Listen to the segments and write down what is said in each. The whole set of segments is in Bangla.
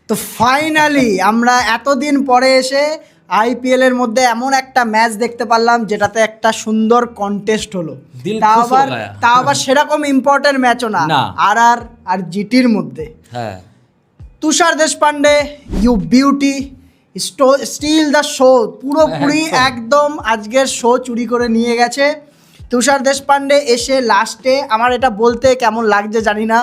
তো ফাইনালি আমরা এতদিন পরে এসে আইপিএল এর মধ্যে এমন একটা ম্যাচ দেখতে পারলাম যেটাতে একটা সুন্দর কন্টেস্ট হলো। তাও আবার সেরকম ইম্পর্টেন্ট ম্যাচও না, আর জিটির মধ্যে। হ্যাঁ, Tushar Deshpande you beauty steal the show, পুরোপুরি একদম আজকের শো চুরি করে নিয়ে গেছে তুষার দেশপান্ডে এসে লাস্টে। আমার এটা বলতে কেমন লাগছে জানি না,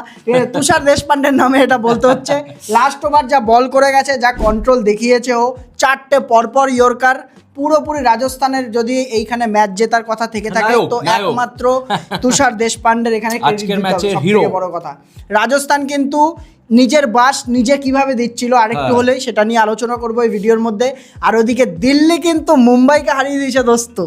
তুষার দেশপান্ডের নামে এটা বলতে হচ্ছে। লাস্ট ওভার যা বল করে গেছে, যা কন্ট্রোল দেখিয়েছে ও, 4টে পরপর ইয়র্কার, পুরোপুরি রাজস্থানের যদি এইখানে ম্যাচ জেতার কথা থেকে থাকে তো একমাত্র তুষার দেশপান্ডের এখানে বড় কথা। রাজস্থান কিন্তু নিজের বাস নিজে কিভাবে দিচ্ছিল আরেকটু হলেই সেটা নিয়ে আলোচনা করবো এই ভিডিওর মধ্যে। আর ওদিকে দিল্লি কিন্তু মুম্বাইকে হারিয়ে দিয়েছে দোস্ত।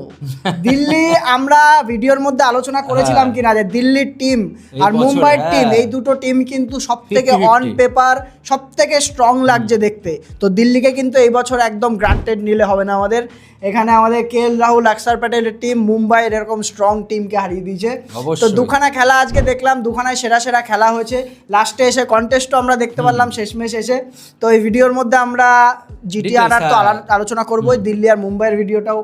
দিল্লি আমরা ভিডিওর মধ্যে আলোচনা করেছিলাম কিনা যে দিল্লির টিম আর মুম্বাইয়ের টিম, এই দুটো টিম কিন্তু সব থেকে অন পেপার সব থেকে স্ট্রং লাগছে দেখতে। তো দিল্লিকে কিন্তু এই বছর একদম গ্রান্টেড নিলে হবে না আমাদের। এখানে আমাদের KL রাহুল, অক্ষর প্যাটেলের টিম মুম্বাইয়ের এরকম স্ট্রং টিমকে হারিয়ে দিয়েছে। তো দুখানা খেলা আজকে দেখলাম, দুখানায় সেরা সেরা খেলা হয়েছে। লাস্টে এসে কন্টেস্টও আমরা দেখতে পারলাম শেষমেশ এসে। তো এই ভিডিওর মধ্যে আমরা জিটিআর তো আলোচনা করবো, দিল্লি আর মুম্বাইয়ের ভিডিওটাও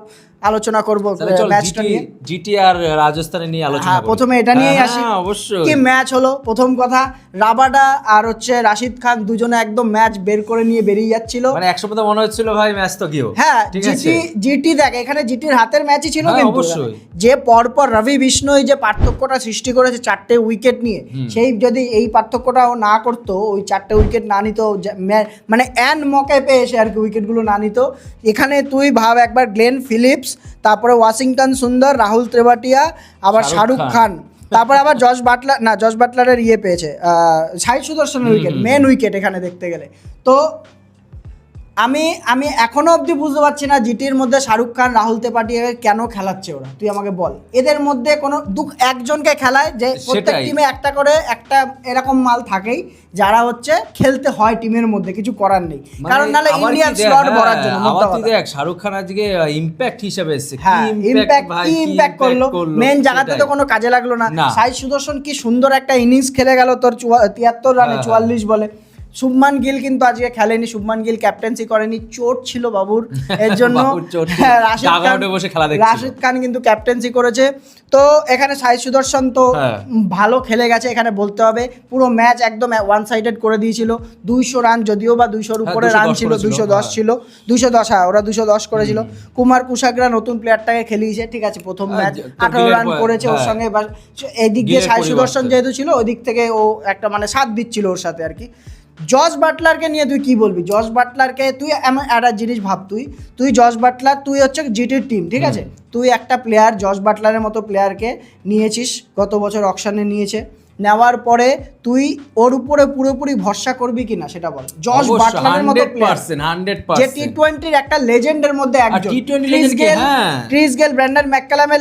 আলোচনা করবো, ম্যাচটা নিয়ে জিটিআর রাজস্থানে নিয়ে আলোচনা। হ্যাঁ, প্রথমে এটা নিয়েই আসি। অবশ্যই কি ম্যাচ হলো। প্রথম কথা, রাবাডা আর রাশিদ খান দুজনে একদম ম্যাচ বের করে নিয়ে বেরিয়ে যাচ্ছিল, মানে একসময় তো মনে হচ্ছিল ভাই ম্যাচ তো গিয়েও। হ্যাঁ, জিটি দেখ এখানে জিটির হাতের ম্যাচই ছিল, কিন্তু যে পরপর রবি বিষ্ণই যে পার্থক্যটা সৃষ্টি করেছে 4টে উইকেট নিয়ে, সেই যদি এই পার্থক্যটাও না করতো, ওই 4টে উইকেট না নিত, মানে অ্যান মকে পেয়ে এসে আর কি উইকেটগুলো না নিত। এখানে তুই ভাব একবার গ্লেন ফিলিপস, তারপরে ওয়াশিংটন সুন্দর, রাহুল ত্রিপাঠিয়া, আবার শাহরুখ খান, তারপরে আবার জস বাটলারের পেয়েছে সাই সুদর্শনের উইকেট, মেন উইকেট এখানে দেখতে গেলে। তো আমি এখনো অবধি বুঝতে পারছি না জিটির মধ্যে শাহরুখ খান, রাহুল ত্রিপাঠিয়াকে কেন খেলাচ্ছে ওরা। তুই আমাকে বল, এদের মধ্যে কোনো একজনকে খেলায় যে প্রত্যেক টিমে একটা করে একটা এরকম মাল থাকেই যারা খেলতে হয় টিমের মধ্যে, কিছু করার নেই, কারণ নাহলে ইন্ডিয়ান স্লট ভরার জন্য। তুই দেখ শাহরুখ খান আজকে ইমপ্যাক্ট হিসেবে এসেছে, ইমপ্যাক্ট করলো, মেন জায়গাতে তো কোনো কাজে লাগলো না। সাই সুদর্শন কি সুন্দর একটা ইনিংস খেলে গেল তোর 73 রানে 44 বলে। শুভমান গিল কিন্তু আজকে খেলেনি, শুভমান গিল ক্যাপ্টেন্সি করেনি, চোট ছিল বাবুর, এর জন্য রাশিদ খান কিন্তু ক্যাপ্টেন্সি করেছে। তো এখানে সাই সুদর্শন তো ভালো খেলে গেছে, এখানে বলতে হবে। পুরো ম্যাচ একদম ওয়ান সাইডেড করে দিয়েছিল। 200 রান, যদিও বা 200-র উপরে রান ছিল, 210 ছিল, 210, হ্যাঁ ওরা 210 করেছিল। কুমার কুশাগরা নতুন প্লেয়ারটাকে খেলিয়েছে, ঠিক আছে, প্রথম ম্যাচ 18 রান করেছে ওর সঙ্গে। এদিক দিয়ে সাই সুদর্শন যেহেতু ছিল, ওই দিক থেকে ও একটা মানে সাথ দিচ্ছিল ওর সাথে আর কি। জস বাটলারকে নিয়ে তুই কি বলবি? জস বাটলারকে তুই এমন একটা জিনিস ভাব, তুই জস বাটলার, তুই জিটির টিম, ঠিক আছে, তুই একটা প্লেয়ার জস বাটলারের মতো প্লেয়ারকে নিয়েছিস, গত বছর অকশনে নিয়েছে, নেওয়ার পরে তুই ওর উপরে পুরোপুরি ভরসা করবি কিনা সেটা বল। জস বাটলারের মতো প্লেয়ার যে টি20-র একটা লেজেন্ডের মধ্যে একজন, ক্রিস গেল, ব্র্যান্ডন ম্যাককালামের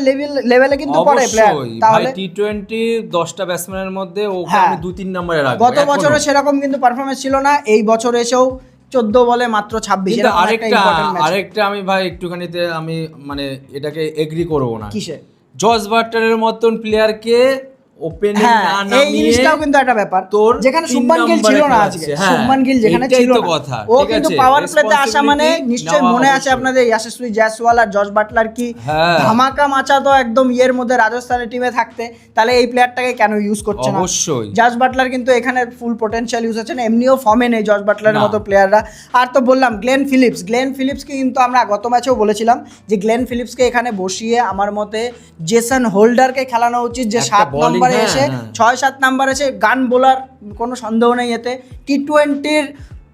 লেভেলে কিন্তু পড়ে প্লেয়ার। তাহলে টি20 10টা ব্যাটসম্যানের মধ্যে ওকে আমি 2-3 নম্বরে রাখবো। গত বছরে সেরকম কিন্তু পারফরম্যান্স ছিল না, এই বছর এসেও 14 বলে মাত্র 26। আরেকটা আমি ভাই একটুখানিতে আমি মানে এটাকে এগ্রি করবো না। কিসে? জস বাটলারের মতন প্লেয়ারকে ওপেনিং না নামিয়ে, এই জিনিসটাও কিন্তু একটা ব্যাপার, যেখানে শুভমান গিল ছিল না আজকে, শুভমান গিল যেখানে ছিল না, ও কিন্তু পাওয়ার প্লেতে আসা মানে নিশ্চয়ই মনে আছে আপনাদের ইয়াশস্বী জয়সওয়াল আর জস বাটলার কি ধামাকা মাচা তো একদম ইয়ের মধ্যে রাজস্থানের টিমে থাকতে, তাহলে এই প্লেয়ারটাকে কেন ইউজ করছে না? অবশ্যই জস বাটলার কিন্তু এখানে ফুল পটেনশিয়াল ইউজ হচ্ছে না, এমনিও ফর্মে নেই জস বাটলারের মতো প্লেয়াররা। আর তো বললাম গ্লেন ফিলিপসকে কিন্তু আমরা গত ম্যাচেও বলেছিলাম যে গ্লেন ফিলিপসকে এখানে বসিয়ে আমার মতে জেসন হোল্ডারকে খেলানো উচিত, যে 7 নম্বর এসে 6-7 নাম্বার এসে গান বোলার, কোনো সন্দেহ নেই এতে। টি20-র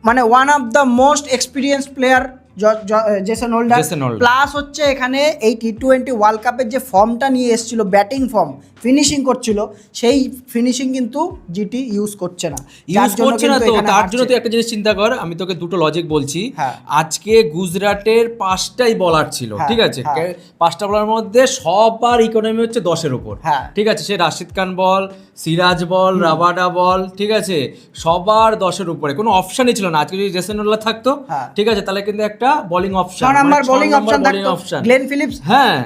মানে one of the most experienced player Jason holder, plus এখানে এই টি20 ওয়ার্ল্ড কাপের যে ফর্মটা নিয়ে এসেছিল, ব্যাটিং ফর্ম, ফিনিশিং করছিল, সেই ফিনিশিং কিন্তু জিটি ইউজ করছে না। তো তার জন্য তুই একটা জিনিস চিন্তা কর, আমি তোকে দুটো লজিক বলছি। আজকে গুজরাটের 5টাই বলার ছিল, ঠিক আছে, 5টা বলার মধ্যে সবার ইকোনমি হচ্ছে 10-এর উপর, ঠিক আছে, সে রাশিদ খান বল, সিরাজ বল, রাবাডা বল, ঠিক আছে, সবার 10-এর উপরে, কোনো অপশনই ছিল না। আজকে যদি জেসন হোল্ডার থাকতো, ঠিক আছে, তাহলে কিন্তু একটা bowling option, 6 number bowling option থাকতো, গ্লেন ফিলিপস, হ্যাঁ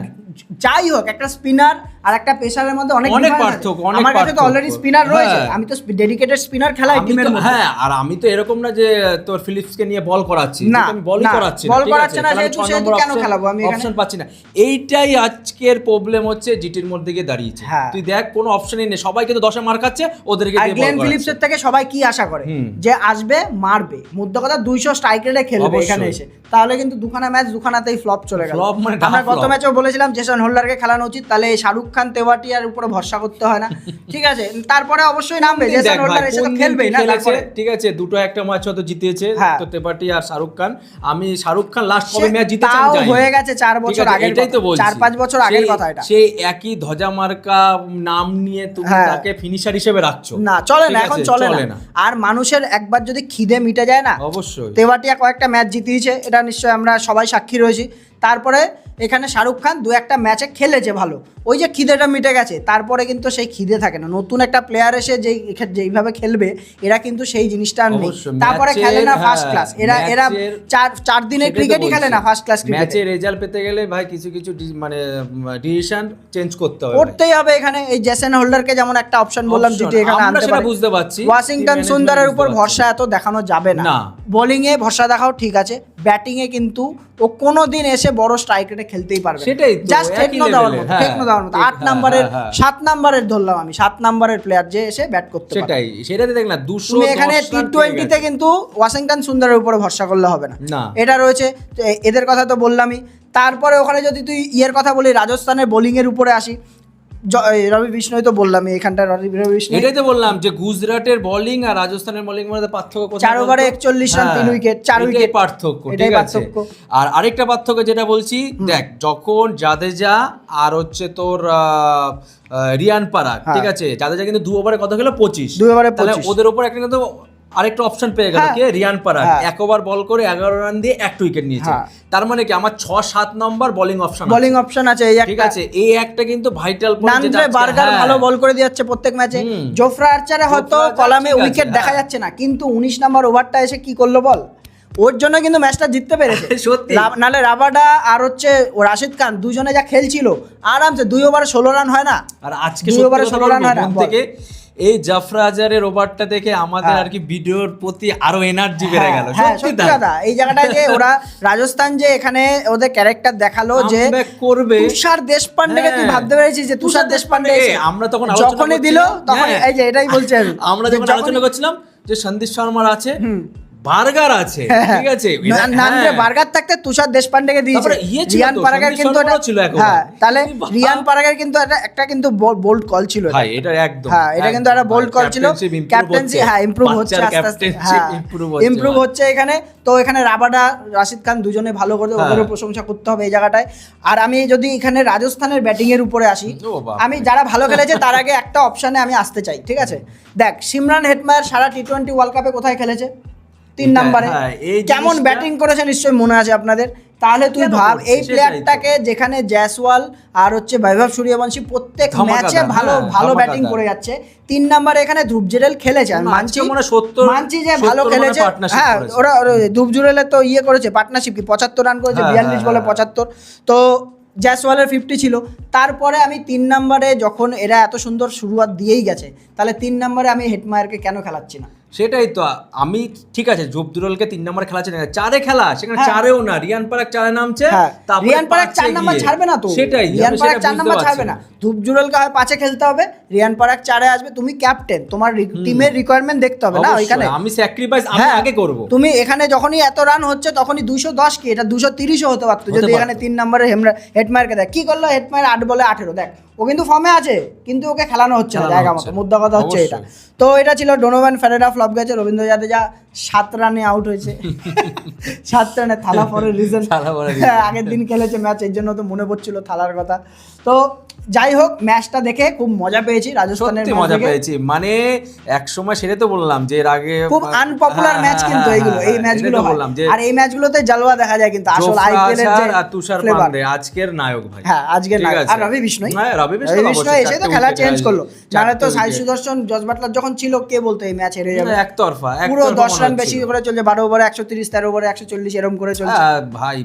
যাই হোক একটা স্পিনার আর একটা পেসারের মধ্যে অনেক পার্থক্য। আমার কাছে তো অলরেডি স্পিনার রয়েছে, আমি তো ডেডিকেটেড স্পিনার খেলাই টিমের মধ্যে। হ্যাঁ, আর আমি তো এরকম না যে তোর ফিলিপসকে নিয়ে বল করাচ্ছি, আমি বলই করাচ্ছি বল করাচ্ছে না, সেহেতু কেন খেলাবো আমি, অপশন পাচ্ছি না। এইটাই আজকের প্রবলেম হচ্ছে জিটির মধ্যে গিয়ে দাঁড়িয়েছে। তুই দেখ কোনো অপশনই নেই, সবাই কিন্তু 10-এ মার খাচ্ছে, ওদেরকে দিয়ে বল গ্লেন ফিলিপসের থেকে সবাই কি আশা করে যে আসবে মারবে, মুদ্রা কথা 200 স্ট্রাইক রেটে খেলবে এখানে এসে, তাহলে কিন্তু দুখানা ম্যাচ দুখানাতেই ফ্লপ চলে গেল। আমরা গত ম্যাচেও বলেছিলাম জেসন হোল্ডারকে খেলানো উচিত, তাহলে শাহরুখ খান তেওয়াটিয়ার উপরে ভরসা করতে হয় না, ঠিক আছে। তারপরে অবশ্যই নামবে জেসন হোল্ডার, এসে তো খেলবেই না, ঠিক আছে। দুটো একটা ম্যাচ হয়তো জিতেছে তো তেওয়াটিয়া আর শাহরুখ খান। আমি শাহরুখ খান লাস্ট কবে ম্যাচ জিতেছে আমি জানি, হয়ে গেছে 4 বছর আগে, এটাই তো বলছি 4-5 বছর আগের কথা। এটা সেই একই ধ্বজা মার্কা নাম নিয়ে তুমি তাকে ফিনিশার হিসেবে রাখছো না, চলে না, এখন চলে না। আর মানুষের একবার যদি খিদে মিটে যায় না, অবশ্যই তেওয়াটিয়া কয়েকটা ম্যাচ জিতিয়েছে, এটা নিশ্চয়ই আমরা সবাই সাক্ষী রয়েছি। তারপরে এখানে শাহরুখ খান 2-1 ম্যাচে খেলেছে ভালো, ওই যে খিদেটা মিটে গেছে, তারপরে কিন্তু সেই খিদে থাকে না। নতুন একটা প্লেয়ার এসে যেইভাবে খেলবে, এরা কিন্তু সেই জিনিসটা আর নেই। তারপরে খেলে না ফার্স্ট ক্লাস, এরা 4 দিনের ক্রিকেটই খেলে না ফার্স্ট ক্লাস ক্রিকেট। ম্যাচে রেজাল্ট পেতে গেলে ভাই কিছু মানে ডিসিশন চেঞ্জ করতে হবে, করতেই হবে। এখানে এই জেসন হোল্ডারকে যেমন একটা অপশন বললাম জিটি এখানে আনতে পারে, বুঝতে পারছি। ওয়াশিংটন সুন্দরের উপর ভরসা এত দেখানো যাবে না। বোলিং এ ভরসা দেখাও ঠিক আছে, ব্যাটিং এ কিন্তু ও কোনোদিন এসে বড় স্ট্রাইক রেটে খেলতেই পারবে, সেটাই তো জাস্ট টেকনো দেওয়ার মতো, টেকনো দেওয়ার মতো। 8 নম্বরের 7 নম্বরের ধরলাম আমি, 7 নম্বরের প্লেয়ার যে এসে ব্যাট করতে পারে, সেটাতে দেখ না 200। তুমি এখানে টি20 তে কিন্তু ওয়াশিংটন সুন্দরের উপরে ভরসা করলে হবে না, এটা রয়েছে। এদের কথা তো বললামই। তারপরে ওখানে যদি তুই ইয়ের কথা বলি, রাজস্থানের বোলিং এর উপরে আসি, রবি বিষ্ণয় তো বললাম এখানটা, রবি বিষ্ণয় এটাই তো বললাম যে গুজরাটের বোলিং আর রাজস্থানের বোলিং এর মধ্যে পার্থক্য কোথায়? 4 ওভারে 41 রান 3 উইকেট, 4 উইকেট পার্থক্য, ঠিক আছে। আর আরেকটা পার্থক্য যেটা বলছি, দেখ যখন জাদেজা আর হচ্ছে তোর রিয়ান পারাগ, ঠিক আছে, জাদেজা কিন্তু 2 ওভারে কত খেলো? 25। 2 ওভারে 25, তাহলে ওদের উপর একটা কিন্তু আরেকটা অপশন পেয়ে গেল, কে? রিয়ান পারাগ 1 ওভার বল করে 11 রান দিয়ে 1 উইকেট নিয়েছে। তার মানে কি আমার 6-7 নম্বর বোলিং অপশন আছে, ঠিক আছে। এই একটা কিন্তু ভাইটাল পয়েন্ট, যেটা বার্গার ভালো বল করে দিচ্ছে প্রত্যেক ম্যাচে। জোফরা আর্চারে হয়তো কলামে উইকেট দেখা যাচ্ছে না, কিন্তু 19 নম্বর ওভারটা এসে কি করলো বল, ওর জন্য কিন্তু ম্যাচটা জিততে পেরেছে। সত্যি, নালে রাবাডা আর হচ্ছে রাশিদ খান দুজনে যা খেলছিল, আরামসে 2 ওভারে 16 রান হয় না। আর আজকে 2 ওভারে 16 রান হয় না থেকে এই জাফরা আজারের ওভারটা দেখে আমাদের আর কি ভিডিওর প্রতি আরো এনার্জি বেড়ে গেল। সত্যি কথা, এই জায়গাটায় যে ওরা রাজস্থান যে এখানে ওদের ক্যারেক্টার দেখালো যে করবে। তুষার দেশপান্ডেকে তুই ভাবতে পেরেছিস যে তুষার দেশপান্ডে আমরা তখন যখনই দিল তখন এই যে এটাই বলছি আমরা যখন আলোচনা করছিলাম যে সন্দীপ শর্মার আছে, বার্গার আছে, ঠিক আছে, নামে বার্গার থাকতে তুষার দেশপান্ডেকে দিয়েছে। রিয়ান পারাগের কিন্তু এটা ছিল, তাহলে রিয়ান পারাগের কিন্তু একটা কিন্তু বোল্ড কল ছিল ভাই, এটা একদম, এটা কিন্তু একটা বোল্ড কল ছিল। ক্যাপ্টেন্সি ইমপ্রুভ হচ্ছে, আস্তে আস্তে ইমপ্রুভ হচ্ছে এখানে। তো এখানে রাবাডা রাশিদ খান দুজনে ভালো করে, ওদেরও প্রশংসা করতে হবে এই জায়গাটায়। আর আমি যদি এখানে রাজস্থানের ব্যাটিং এর উপরে আসি, আমি যারা ভালো খেলেছে তার আগে একটা অপশনে আমি আসতে চাই, ঠিক আছে। দেখ সিমরান হেটমায়ার সারা টি20 ওয়ার্ল্ড কাপে কোথায় খেলেছে? 3 নম্বরে। কেমন ব্যাটিং করেছে নিশ্চয়ই মনে আছে আপনাদের। তাহলে তুই ভাব এই প্লেয়ারটাকে, যেখানে জয়সওয়াল আর হচ্ছে বৈভব সূর্যবংশী প্রত্যেক ম্যাচে ভালো ব্যাটিং করে যাচ্ছে, 3 নম্বরে এখানে ধ্রুব জুরেল খেলেছে। আমি মানছি যে ভালো খেলেছে, হ্যাঁ, ওরা ধ্রুব জুরেলে তো ইয়ে করেছে পার্টনারশিপ, কি 75 রান করেছে, 42 বলে 75। তো জয়সওয়ালের 50 ছিল। তারপরে আমি 3 নম্বরে, যখন এরা এত সুন্দর শুরুয়াত দিয়েই গেছে, তাহলে 3 নম্বরে আমি হেটমায়ারকে কেন খেলাচ্ছি না? সেটাই তো আমি, ঠিক আছে, জুবদুরলকে 3 নম্বরে খেলাচ্ছে না, 4-এ খেলা, সেখানে 4-এও না, রিয়ান পারাগ 4-এ নামছে, তারপরে রিয়ান পারাগ 4 নম্বর ছাড়বে না তো, সেটাই রিয়ান পারাগ 4 নম্বর ছাড়বে না, জুবদুরলকে হয় 5-এ খেলতে হবে, রিয়ান পারাগ 4-এ আসবে। তুমি ক্যাপ্টেন, তোমার টিমের রিকোয়ারমেন্ট দেখতে হবে না ওইখানে। আমি স্যাক্রিফাইস আমি আগে করব। তুমি এখানে যখনই এত রান হচ্ছে, তখনই 210 কি এটা 230ও হতে পারতো যদি এখানে 3 নম্বরে হেটমায়ারকে দেখ কি করলো। হেটমায়ার 8 বলে 18, দেখ ও কিন্তু ফর্মে আছে, কিন্তু ওকে খেলানো হচ্ছে না জায়গা মতো, মুদ্রা কথা হচ্ছে এটা। তো এটা ছিল ডোনোভান ফেরেরা ফ্লপ গেছে, রবীন্দ্র জাদেজা 7 রানে আউট হয়েছে। 7 রানে থালা পরের রিজন, আগের দিন খেলেছে ম্যাচ, এই জন্য তো মনে পড়ছিল থালার কথা। তো যাই হোক, ম্যাচটা দেখে খুব মজা পেয়েছি, রাজস্থানের মজা পেয়েছি। মানে এক সময় সেটা তো বললাম যে এর আগে খুব আনপপুলার ম্যাচ কিন্তু এইগুলো, এই ম্যাচগুলো বললাম যে, আর এই ম্যাচগুলোতে জালওয়া দেখা যায় কিন্তু আসল আইপিএল এর যে তুষার পান্ডে আজকের নায়ক ভাই। হ্যাঁ, আজকের নায়ক। আর রবি বিষ্ণয়, রবি বিষ্ণয় এসে তো খেলা চেঞ্জ করলো। নাহলে তো সাই সুদর্শন, জজ বাটলার যখন ছিল, কে বলতো এই ম্যাচ হেরে যাবে, একতরফা পুরো 10 রান বেশি করে চলছে, 12 ওভারে 130, 13 ওভারে 140 এরকম করে চলছে। ভাই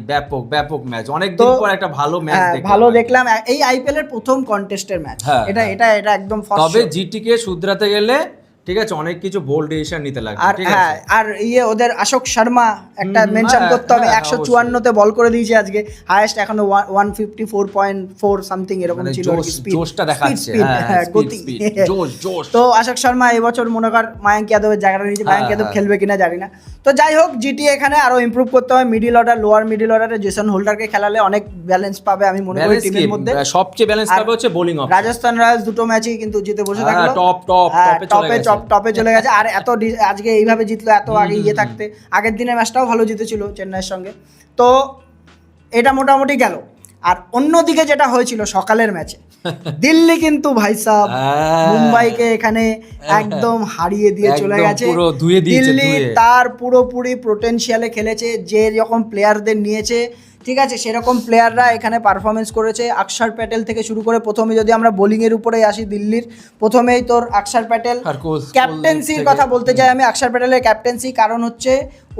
ব্যাপক ম্যাচ, অনেক দিন পর একটা ভালো ম্যাচ দেখলাম। ভালো দেখলাম। এই আইপিএল এর প্রথম একদম কন্টেস্টের ম্যাচ, এটা এটা এটা একদম তবে জিটি কে শুধরাতে গেলে ঠিক আছে অনেক কিছু বোল্ড ডিসিশন নিতে লাগবে, ঠিক আছে। আর ওদের অশোক শর্মা একটা মেনশন করতে হবে, 154 তে বল করে দিয়েছে আজকে, হাইয়েস্ট এখনো 154.4 সামথিং এরকম ছিল, জোশটা দেখাচ্ছে, গতি, জোশ। তো অশোক শর্মা এবছর মনে কর মায়াঙ্ক যাদবের জায়গাটা নিয়েছে, মায়াঙ্ক যাদব খেলবে কিনা জানি না। তো যাই হোক, জিটি এখানে আরো ইমপ্রুভ করতে হবে, মিডল অর্ডার লোয়ার মিডল অর্ডারে জেসন হোল্ডারকে খেলালে অনেক ব্যালেন্স পাবে আমি মনে করি টিমের মধ্যে। সবচেয়ে ব্যালেন্স পাবে হচ্ছে বোলিং অপশন। রাজস্থান রয়্যালস দুটো ম্যাচই কিন্তু জিতে বসে থাকলো, টপে চলে গেছে। আর এত আজকে এইভাবে জিতলো, এত আগে থাকতে আগের দিনের ম্যাচটাও ভালো জিতেছিল চেন্নাইয়ের সঙ্গে, তো এটা মোটামুটি গেল। আর অন্যদিকে যেটা হয়েছিল সকালের ম্যাচে, দিল্লি কিন্তু ভাই সাহেব মুম্বাইকে এখানে একদম হারিয়ে দিয়ে চলে গেছে। দিল্লি তার পুরোপুরি পোটেনশিয়ালে খেলেছে, যে রকম প্লেয়ারদের নিয়েছে ঠিক আছে সেরকম প্লেয়াররা এখানে পারফরমেন্স করেছে। অক্ষর প্যাটেল থেকে শুরু করে, প্রথমে যদি আমরা বোলিংয়ের উপরেই আসি দিল্লির, প্রথমেই তোর অক্ষর প্যাটেল ক্যাপ্টেন্সির কথা বলতে চাই আমি, অক্ষর প্যাটেলের ক্যাপ্টেন্সি, কারণ হচ্ছে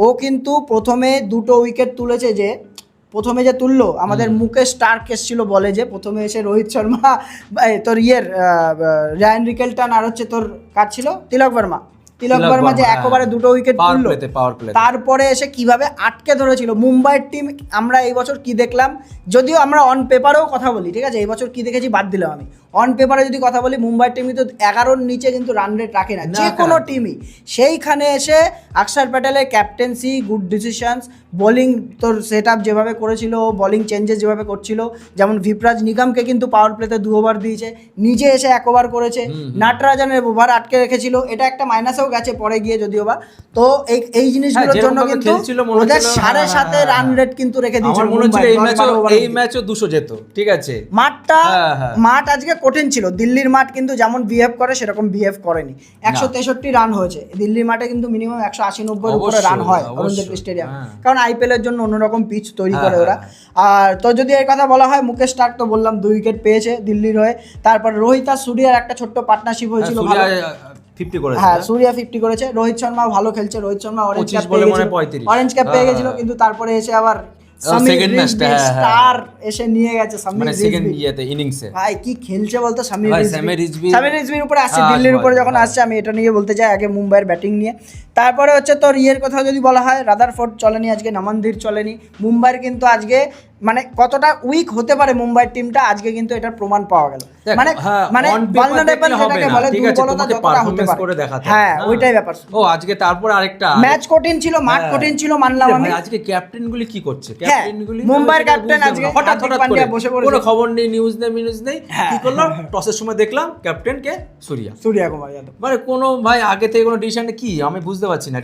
ও কিন্তু প্রথমে 2টো উইকেট তুলেছে, যে প্রথমে যে তুললো আমাদের মুকেশ স্টার্ক এসেছিল বলে, যে প্রথমে এসে রোহিত শর্মা তোর রায়ান রিকেলটন আর হচ্ছে তোর কাজ ছিল তিলক বর্মা যে একবারে 2টো উইকেট তুললো, তারপরে এসে কিভাবে আটকে ধরেছিল মুম্বাইয়ের টিম। আমরা এই বছর কি দেখলাম, যদিও আমরা অন পেপারেও কথা বলি ঠিক আছে, এই বছর কি দেখেছি বাদ দিলাম আমি, অন পেপারে যদি কথা বলি মুম্বাইয়ের টিম কিন্তু 11-র নিচে কিন্তু রান রেট রাখে না যে কোনো টিমই। সেইখানে এসে অক্ষর প্যাটেলের ক্যাপ্টেন্সি, গুড ডিসিশনস, বোলিং তোর সেট আপ যেভাবে করেছিল, বোলিং চেঞ্জেস যেভাবে করছিল, যেমন ভিপ্রাজ নিগমকে কিন্তু পাওয়ার প্লেতে 2 ওভার দিয়েছে, নিজে এসে 1 ওভার করেছে, নাটরাজনের ওভার আটকে রেখেছিল, এটা একটা মাইনাসেও গেছে পরে গিয়ে যদিও বা। তো এই জিনিসগুলোর জন্য কিন্তু ওদের 7.5 রান রেট কিন্তু রেখে দিয়েছিল। আমার মনে হচ্ছিল এই ম্যাচও 200 যেত, ঠিক আছে। মাঠ আজকে কঠিন ছিল, দিল্লির মাঠ কিন্তু যেমন বিহেভ করে সেরকম বিহেভ করেনি। 163 রান হয়েছে দিল্লির মাঠে, কিন্তু মিনিমাম 180-90 উপরে রান হয় অরুণ জেটলি স্টেডিয়াম, কারণ আইপিএল এর জন্য অন্যরকম পিচ তৈরি করে ওরা। আর তো যদি এই কথা বলা হয়, মুকেশ স্টার্ক তো বললাম 2 উইকেট পেয়েছে দিল্লির হয়ে, তারপর রোহিত আর সূর্যার একটা ছোট্ট পার্টনারশিপ হয়েছিল, 50 করেছে, সূর্যা 50 করেছে, রোহিত শর্মাও ভালো খেলছে, রোহিত শর্মা অরেঞ্জ ক্যাপ পেয়ে গেছিল, কিন্তু তারপরে এসে আবার সেকেন্ড ম্যাচটা স্টার এসে নিয়ে গেছে মানে সেকেন্ড ইনিংসে। ভাই কি খেলছে বলতো সামির রিজভির উপরে আসছে, দিল্লির উপরে যখন আসছে, আমি এটা নিয়ে বলতে চাই আগে মুম্বাইয়ের ব্যাটিং নিয়ে। তারপরে হচ্ছে তোর কথা যদি বলা হয়, রাদারফোর্ড চলেনি আজকে, নমনদীপ চলেনি। মুম্বাইয়ের কিন্তু আজকে মানে কতটা উইক হতে পারে মুম্বাইয়ের টিমটা, আজকে কিন্তু এটার প্রমাণ পাওয়া গেল। মানে ভালনারেবল যেটাকে বলে, দুর্বলতা যতটা হতে পারে, হ্যাঁ ওইটাই ব্যাপার। ও আজকে তারপর আরেকটা ম্যাচ কঠিন ছিল, মাঠ কঠিন ছিল, মানলাম আমি। আজকে ক্যাপ্টেনগুলি কি করছে, মুম্বাইয়ের ক্যাপ্টেন আজকে হঠাৎ করে বসে পড়ে, কোনো খবর নেই, নিউজ নেই, কি করলো, টসের সময় দেখলাম ক্যাপ্টেন কে সূর্যা কুমার যাদব, মানে কোনো ভাই আগে থেকে কোনো ডিসিশন কি আমি বুঝতে পারছি না।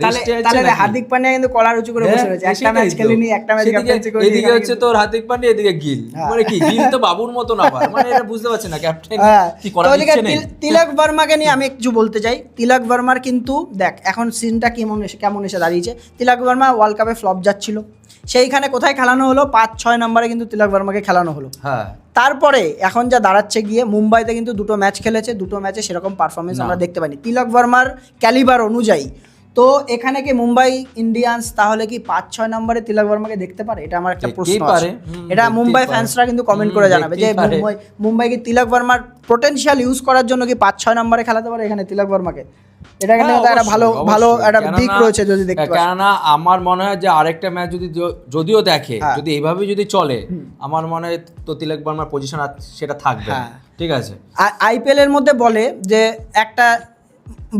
তাহলে হার্দিক পান্ডিয়া কিন্তু কলার উঁচু করে বসে রয়েছে, একটা ম্যাচ খেলেনি, একটা ম্যাচ ক্যাপ্টেন্সি করে, এদিকে হচ্ছে তোর হার্দিক পান্ডিয়া, এদিকে গিল, মানে কি গিল তো বাবুর মতো না, মানে এটা বুঝতে পারছি না ক্যাপ্টেন কি করা দিচ্ছে না। তিলক বর্মাকে নিয়ে আমি কিছু বলতে চাই। তিলক বর্মার কিন্তু দেখ এখন সিনটা কেমন এসে দাঁড়িয়েছে। তিলক বর্মা ওয়ার্ল্ড কাপে ফ্লপ যাচ্ছিল, সেইখানে কোথায় খেলানো হলো, 5-6 নম্বরে কিন্তু তিলক বর্মাকে খেলানো হলো। তারপরে এখন যা দাঁড়াচ্ছে গিয়ে, মুম্বাইতে কিন্তু 2টো ম্যাচ খেলেছে, 2টো ম্যাচে সেরকম পারফরমেন্স আমরা দেখতে পাইনি তিলক বর্মার ক্যালিবার অনুযায়ী। তো এখানে কি মুম্বাই ইন্ডিয়ান্স তাহলে কি 5-6 নম্বরে তিলক বর্মাকে দেখতে পারে? এটা আমার একটা প্রশ্ন আছে, এটা মুম্বাই ফ্যান্সরা কিন্তু কমেন্ট করে জানাবে যে মুম্বাই কি তিলক বর্মার পোটেনশিয়াল ইউজ করার জন্য কি 5-6 নম্বরে খেলাতে পারে এখানে তিলক বর্মাকে? এটা কিন্তু একটা ভালো একটা দিক রয়েছে যদি দেখতে পাই। কেননা আমার মনে হয় যে আরেকটা ম্যাচ যদিও দেখে, যদি এইভাবে যদি চলে, আমার মনে হয় তো তিলক বর্মার পজিশন সেটা থাকবে, ঠিক আছে। আইপিএল এর মধ্যে বলে যে একটা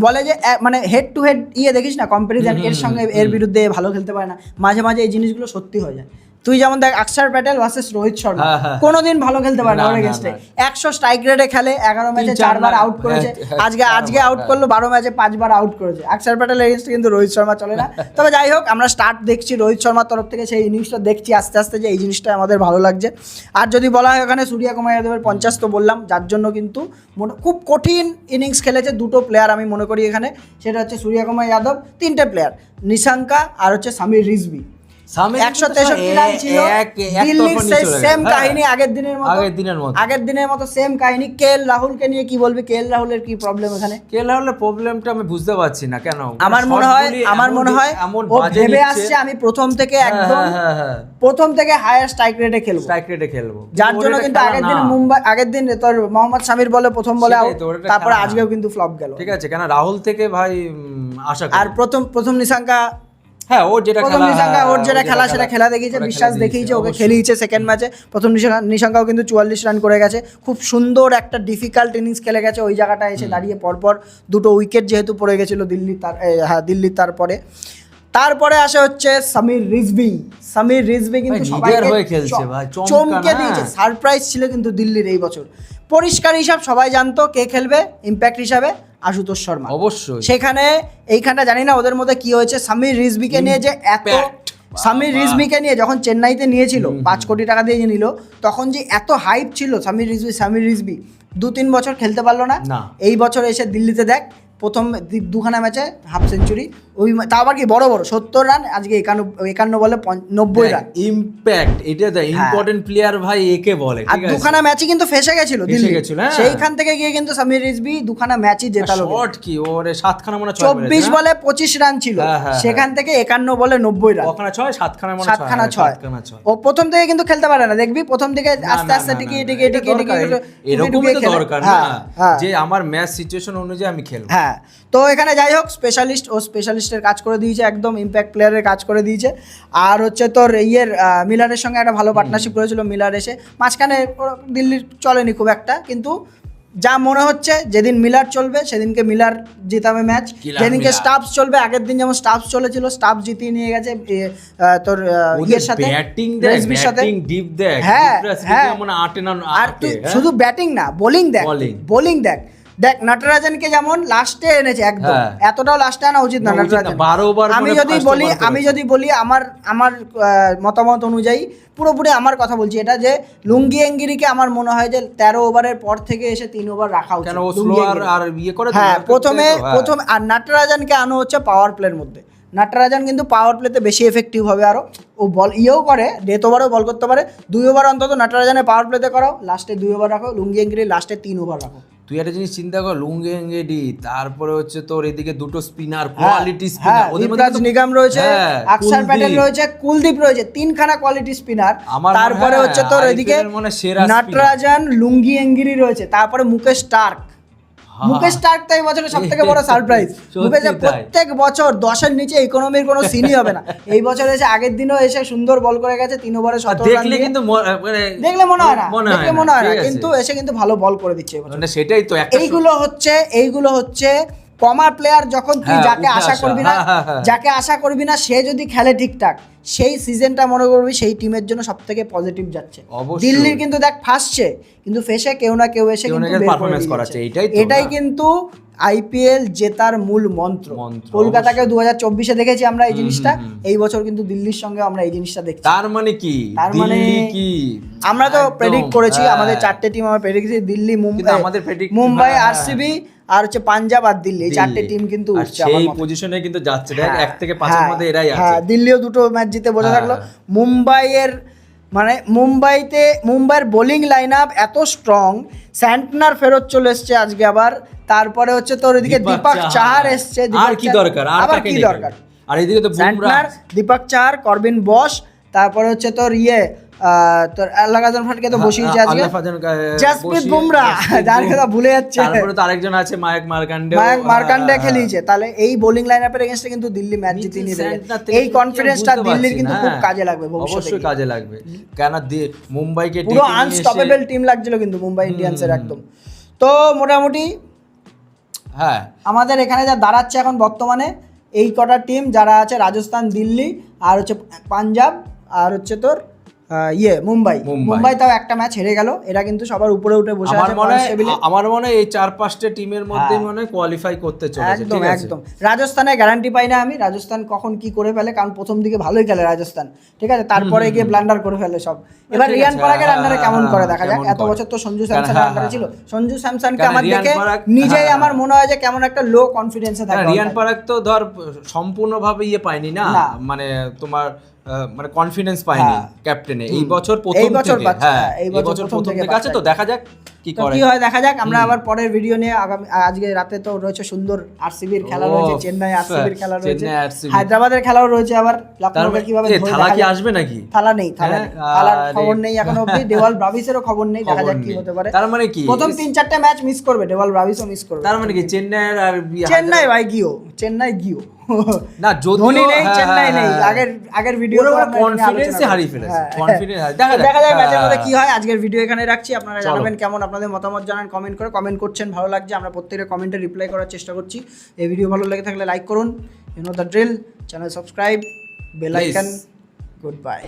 বলে যে মানে হেড টু হেড দেখিস না কম্পারিজন, এর সঙ্গে এর বিরুদ্ধে ভালো খেলতে পারে না, মাঝে মাঝে এই জিনিসগুলো সত্যি হয়ে যায়। তুই যেমন দেখ অক্ষর প্যাটেল ভার্সেস রোহিত শর্মা, কোনোদিন ভালো খেলতে পারে না ওর এগেইনস্টে, 100 স্ট্রাইক রেটে খেলে, 11 ম্যাচে 4 বার আউট করেছে, আজকে আউট করলো, 12 ম্যাচে 5 বার আউট করেছে। অক্ষর প্যাটেল এগেইনস্টে কিন্তু রোহিত শর্মা চলে না। তবে যাই হোক, আমরা স্টার্ট দেখছি রোহিত শর্মার তরফ থেকে, সেই ইনিংসটা দেখছি আস্তে আস্তে, যে এই জিনিসটা আমাদের ভালো লাগছে। আর যদি বলা হয় ওখানে সূর্য কুমার যাদবের 50 তো বললাম, যার জন্য কিন্তু খুব কঠিন ইনিংস খেলেছে 2টো প্লেয়ার আমি মনে করি এখানে, সেটা হচ্ছে সূর্য কুমার যাদব, 3টে প্লেয়ার, নিশাঙ্কা আর হচ্ছে সামির রিজভি। 163 রান ছিল, দিল্লির সেই সেম কাহিনী আগের দিনের মতো সেম কাহিনী। কেএল রাহুলকে নিয়ে কি বলবি? কেএল রাহুলের কি প্রবলেম এখানে? কেএল রাহুলের প্রবলেমটা আমি বুঝতে পারছি না কেন। আমার মনে হয় ও ভেবে আসছে আমি প্রথম থেকে একদম প্রথম থেকে হায়ার স্ট্রাইক রেটে খেলবো, যার জন্য কিন্তু আগের দিন তোর মোহাম্মদ শামির বলে প্রথম বলে তারপরে আজকেও কিন্তু ফ্লপ গেল। ঠিক আছে, কেন রাহুল থেকে ভাই আশা করি। আর প্রথম নিশাঙ্কা, হ্যাঁ ওর যেটা খেলা সেটা খেলা দেখিয়েছে, বিশ্বাস দেখিয়েছে, ওকে খেলিয়েছে সেকেন্ড ম্যাচে। প্রথম নিশাঙ্কাও কিন্তু 44 রান করে গেছে, খুব সুন্দর একটা ডিফিকাল্ট ইনিংস খেলে গেছে। ওই জায়গাটা এসে দাঁড়িয়ে পরপর দুটো উইকেট যেহেতু পড়ে গেছিল দিল্লির, তারপরে আসে হচ্ছে সামির রিজভি কিন্তু চমকে দিয়েছে, সারপ্রাইজ ছিল কিন্তু দিল্লির এই বছর। পরিষ্কার হিসাব সবাই জানতো কে খেলবে ইম্প্যাক্ট হিসাবে, আশুতোষ শর্মা অবশ্যই। সেখানে এইখানটা জানি না ওদের মধ্যে কি হয়েছে, সামির রিজভিকে নিয়ে যখন চেন্নাইতে নিয়েছিল 5 কোটি টাকা দিয়ে নিল, তখন যে এত হাইপ ছিল সামির রিজভি 2-3 বছর খেলতে পারলো না। এই বছর এসে দিল্লিতে দেখ প্রথম 2খানা ম্যাচে হাফ সেঞ্চুরি, ওই তা আবার কি বড় 70 রান, আজকে 51 বলে 90 রান। ইম্প্যাক্ট, এটা দ্য ইম্পর্টেন্ট প্লেয়ার ভাই একে বলে। আর 2খানা ম্যাচই কিন্তু ফেসে গেছিল দিল্লি, সেইখান থেকে গিয়ে কিন্তু সামির রিজভি 2খানা ম্যাচই জেতালো। শট কি ওরে 7খানা মনে 24 বলে 25 রান ছিল, সেখান থেকে 51 বলে 90 রান। ওখানে 7খানা মনে 7খানা 6। ও প্রথম থেকে কিন্তু খেলতে পারে না, দেখবি প্রথম থেকে আস্তে আস্তে টিকে এরকমই তো দরকার না যে আমার ম্যাচ সিচুয়েশন অনুযায়ী আমি খেলবো। হ্যাঁ, তো এখানে যাই হোক স্পেশালিস্টের কাজ করে দিয়েছে, একদম ইম্প্যাক্ট প্লেয়ারের কাজ করে দিয়েছে। আর হচ্ছে তোর মিলারের সঙ্গে একটা ভালো পার্টনারশিপ করেছিল, মিলার এসে মাঝখানে দিল্লির চলেনি খুব একটা, কিন্তু যা মনে হচ্ছে যেদিন মিলার চলবে সেদিনকে মিলার জিতাবে ম্যাচ, যেদিনকে স্টাফস চলবে, আগের দিন যেমন স্টাফস চলেছিল স্টাফ জিতিয়ে নিয়ে গেছে তোর ইয়ের সাথে, রেজভির সাথে। হ্যাঁ, আর শুধু ব্যাটিং না, বোলিং দেখ নটরাজনকে যেমন লাস্টে এনেছে, একদম এতটাও লাস্টে আনা উচিত না নটরাজন। আমি যদি বলি আমার মতামত অনুযায়ী, পুরোপুরি আমার কথা বলছি এটা, যে লুঙ্গি এঙ্গিরিকে আমার মনে হয় যে 13 ওভারের পর থেকে এসে 3 ওভার রাখা উচিত। হ্যাঁ, প্রথম আর নটরাজনকে আনো হচ্ছে পাওয়ার প্লের মধ্যে। নটরাজন কিন্তু পাওয়ার প্লেতে বেশি এফেক্টিভ হবে, আরও ও বল করে, ডেথ ওভারও বল করতে পারে। 2 ওভার অন্তত নটরাজনের পাওয়ার প্লেতে করাও, লাস্টে 2 ওভার রাখো, লুঙ্গি এঙ্গিরি লাস্টে 3 ওভার রাখো। তুই একটা জিনিস চিন্তা কর, লুঙ্গি এঙ্গেডি, তারপরে হচ্ছে তোর এদিকে দুটো স্পিনার, কোয়ালিটি স্পিনার, ওদের মধ্যে নিগম রয়েছে, আকসার প্যাটেল রয়েছে, কুলদীপ রয়েছে, 3খানা কোয়ালিটি স্পিনার। তারপরে হচ্ছে তোর এদিকে নটরাজন, লুঙ্গি এঙ্গিরি রয়েছে, তারপরে মুকেশ স্টার্ক তো এই বছরের সব থেকে বড় সারপ্রাইজ। মুকেশের প্রত্যেক বছর 10-এর নিচে ইকোনমির কোনো সিনই হবে না, এই বছর এসে আগের দিনও এসে সুন্দর বল করে গেছে, 3 ওভারে 17 রান। দেখলে মনে হয় না, কিন্তু এসে কিন্তু ভালো বল করে দিচ্ছে। সেটাই তো এইগুলো হচ্ছে কমা প্লেয়ার, যখন তুই যাকে আশা করবি না সে যদি খেলে ঠিকঠাক, সেই সিজনটা মনে করবি সেই টিমের জন্য সব থেকে পজিটিভ যাচ্ছে। দিল্লির কিন্তু দেখ ফাঁসছে, কিন্তু ফেসে কেউ না কেউ এসে কিন্তু পারফরম্যান্স করাচ্ছে। এটাই কিন্তু আইপিএল জেতার মূল মন্ত্র। কলকাতাকে 2024-এ দেখেছি আমরা এই জিনিসটা, এই বছর কিন্তু দিল্লির সঙ্গে আমরা এই জিনিসটা দেখছি। তার মানে আমরা তো প্রেডিক্ট করেছি, আমাদের 4টে টিম আমরা প্রেডিক্ট করেছি, দিল্লি, মুম্বাই, আরসিবি আর হচ্ছে পাঞ্জাব আর দিল্লি, এই 4টে টিম কিন্তু উঠছে এই পজিশনে কিন্তু যাচ্ছে। দেখ 1 থেকে 5-এর মধ্যে এরাই আছে। হ্যাঁ, দিল্লিও 2টো ম্যাচ জিতে বসে থাকলো। মুম্বাইয়ের বোলিং লাইন আপ এত স্ট্রং, স্যান্টনার ফেরত চলে এসছে আজকে আবার, তারপরে হচ্ছে তোর এদিকে দীপক চাহার এসছে, আর কি দরকার, আর এদিকে তো স্যান্টনার, দীপক চাহার, করবিন বস, তারপরে হচ্ছে তোর তোর আল্লাহগাজন ফাটকে তো বসিয়েছে আজকে, জাসপ্রীত বুমরা, যার কথা ভুলে যাচ্ছে, তারপরে তো আরেকজন আছে মায়াঙ্ক মার্কান্ডে খেলিয়েছে। তাহলে এই বোলিং লাইনআপের এগেইনস্টে কিন্তু দিল্লি ম্যাচ জিতিয়ে নিয়ে যাবে। এই কনফিডেন্সটা দিল্লির কিন্তু খুব কাজে লাগবে, অবশ্যই কাজে লাগবে, কেন মুম্বাইকে পুরো আনস্টপেবল টিম লাগছিল কিন্তু মুম্বাই ইন্ডিয়ান্সের একদম। তো মোটামুটি হ্যাঁ, আমাদের এখানে যা দাঁড়াচ্ছে এখন বর্তমানে, এই কটা টিম যারা আছে, রাজস্থান, দিল্লি আর হচ্ছে পাঞ্জাব আর হচ্ছে তোর মুম্বাই তাও একটা ম্যাচ হেরে গেল, এরা কিন্তু সবার উপরে উঠে বসে আছে। আমার মনে হয় এই 4-5টে টিমের মধ্যে মনে হয় কোয়ালিফাই করতে চলেছে। একদম রাজস্থানের গ্যারান্টি পাই না আমি, রাজস্থান কখন কি করে ফেলে, কারণ প্রথম দিকে ভালোই খেলে রাজস্থান, ঠিক আছে, তারপরে গিয়ে ব্লান্ডার করে ফেলে সব। এবার রিয়ান পরাগের আন্ডারে কেমন করে দেখা যাক। এত বছর তো সঞ্জু স্যামসনের আন্ডারে ছিল, সঞ্জু স্যামসনকে আমার দেখে নিজেই আমার মনে হয় যে কেমন একটা লো কনফিডেন্সে থাকে। রিয়ান পরাগ তো ধর সম্পূর্ণভাবে পায়নি না, মানে তোমার মানে কনফিডেন্স পায়নি ক্যাপ্টেনে, এই বছর প্রথম থেকে, হ্যাঁ এই বছর প্রথম থেকে আছে, তো দেখা যাক কি করে, কি হয় দেখা যাক। আমরা আবার পরের ভিডিও নিয়ে আজকে রাতে তো রয়েছে সুন্দর আরসিবির খেলা রয়েছে, চেন্নাই আরসিবির খেলা রয়েছে, হায়দ্রাবাদের খেলাও রয়েছে, আবার লখনৌকে কিভাবে থালা কি আসবে নাকি? থালা নেই, থালার খবর নেই এখনো অবধি, ডেওয়াল ব্রাভিসেরও খবর নেই, দেখা যাক কি হতে পারে। তার মানে কি প্রথম 3-4টা ম্যাচ মিস করবে, ডেওয়াল ব্রাভিসও মিস করবে। তার মানে কি চেন্নাই আর চেন্নাই ভাই গিও, চেন্নাই গিও না, ধোনি নেই, চেন্নাই নেই, আগের ভিডিও কনফিডেন্সই হারিয়ে ফেলেছে, কনফিডেন্স দেখা যায় ম্যাচের মধ্যে কি হয়। আজকের ভিডিও এখানে রাখছি, আপনারা জানাবেন কেমন, আপনাদের মতামত জানান কমেন্ট করে, কমেন্ট করছেন ভালো লাগছে, আমরা প্রত্যেকটা কমেন্টে রিপ্লাই করার চেষ্টা করছি। এই ভিডিও ভালো লেগে থাকলে লাইক করুন, you know the drill, channel subscribe, bell icon, good bye.